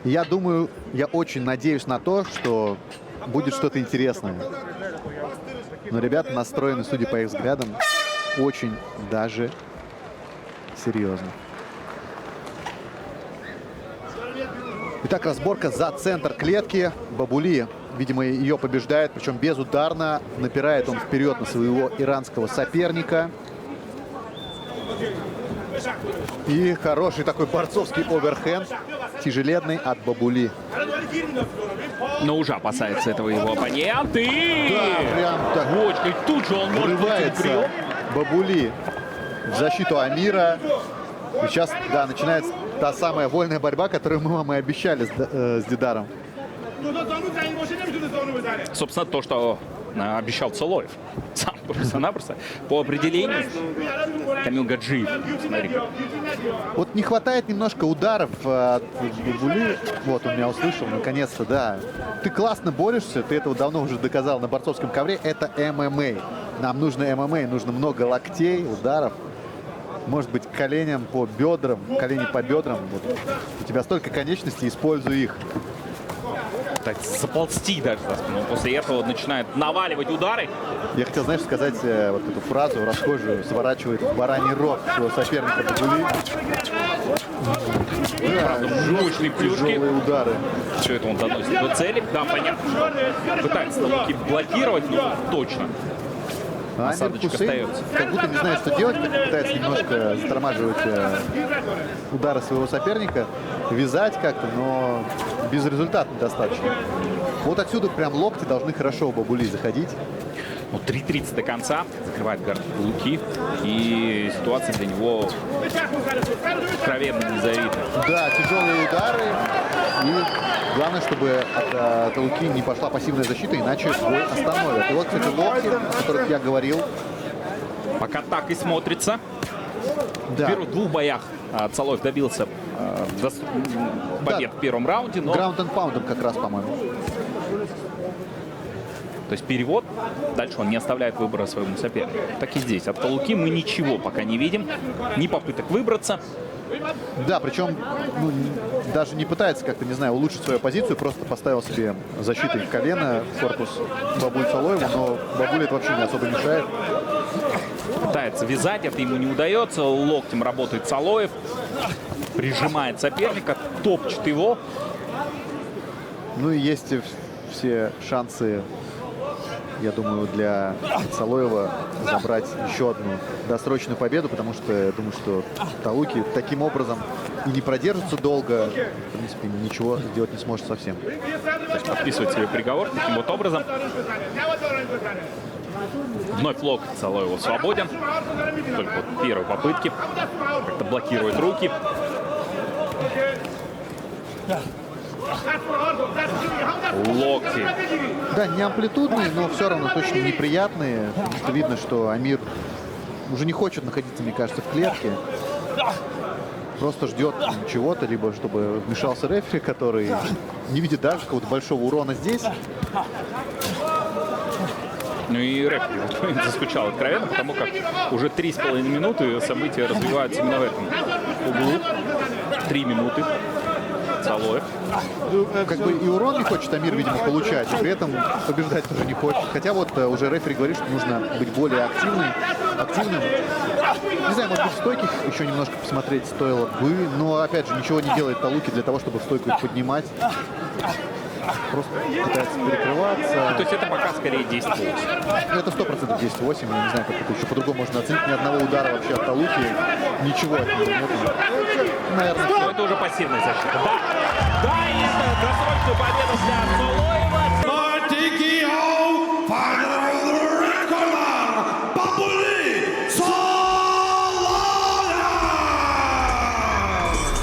Я думаю, я очень надеюсь на то, что будет что-то интересное. Но ребята настроены, судя по их взглядам, очень даже серьезно. Итак, разборка за центр клетки. Бабули, видимо, ее побеждает, причем безударно. Напирает он вперед на своего иранского соперника. И хороший такой борцовский оверхенд, тяжеледный от Бабули. Но уже опасается этого его оппонент. И Да, прям так бочкой тут же он может получить прием. врывается Бабули в защиту Амира. И сейчас, да, начинается та самая вольная борьба, которую мы вам и обещали с Дидаром. Собственно, то, что обещал Цолоев. Сам просто-напросто. По определению Камил Гаджиев. Смотри-ка. Вот не хватает немножко ударов от Бабули. Вот, он меня услышал, наконец-то, да. Ты классно борешься, ты этого давно уже доказал на борцовском ковре. Это ММА. Нам нужно ММА, нужно много локтей, ударов. Может быть, коленям по бедрам, колени по бедрам. Вот. У тебя столько конечностей, используй их. Так, заползти даже за спину. После этого начинает наваливать удары. Я хотел, знаешь, сказать вот эту фразу расхожую: сворачивает в бараний рог своего соперника Бабули. Да, Мощные плюшки. тяжелые удары. Все это он доносит до цели. Да, понятно, что пытается Талуки блокировать, но точно. А Амир Осадочек Хусейн остается. как будто не знает, что делать, пытается немножко затормаживать удары своего соперника, вязать как-то, но безрезультатно достаточно. Вот отсюда прям локти должны хорошо у Бабули заходить. Ну, 3:30 до конца. Закрывает гард Луки. И ситуация для него откровенно незавидная. Да, тяжелые удары. И главное, чтобы от Луки не пошла пассивная защита, иначе бой остановят. И вот, кстати, локти, о которых я говорил. Пока так и смотрится. Да. В первых двух боях Цолоев добился побед в первом раунде, но... Граунд энд паундом как раз, по-моему. То есть перевод. Дальше он не оставляет выбора своему сопернику. Так и здесь. От Талуки мы ничего пока не видим. Ни попыток выбраться. Да, причем даже не пытается как-то, не знаю, улучшить свою позицию, просто поставил себе защитой в колено корпус Бабуль Цолоеву, но Бабуль это вообще не особо мешает. Пытается вязать, это ему не удается. Локтем работает Цолоев. Прижимает соперника, топчет его. Ну и есть все шансы, я думаю, для Цолоева забрать еще одну досрочную победу, потому что я думаю, что Талуки таким образом и не продержится долго, в принципе, ничего сделать не сможет совсем. То есть подписывает себе приговор таким вот образом. Вновь локоть Цолоева свободен. Только вот первой попытки. Как-то блокирует руки. Локти. Да, не амплитудные, но все равно точно неприятные, потому что видно, что Амир уже не хочет находиться, мне кажется, в клетке. Просто ждет чего-то, либо чтобы вмешался рефери, который не видит даже какого-то большого урона здесь. Ну и рефери заскучал откровенно, потому как уже 3,5 минуты события развиваются именно в этом углу. 3 минуты. Цолоев. Как бы и урон не хочет Амир, видимо, получать, и при этом побеждать тоже не хочет. Хотя вот уже рефери говорит, что нужно быть более активным. Не знаю, может быть, в стойких еще немножко посмотреть стоило бы, но, опять же, ничего не делает Талуки для того, чтобы в стойку их поднимать. Просто пытается перекрываться. То есть это пока скорее 10-8. Это 100% 10-8. Я не знаю, как это еще по-другому можно оценить. Ни одного удара вообще от Талуки. Ничего от него нет. Наверное, Но это уже пассивная защита. Да, и это досрочная победа для Цолоева.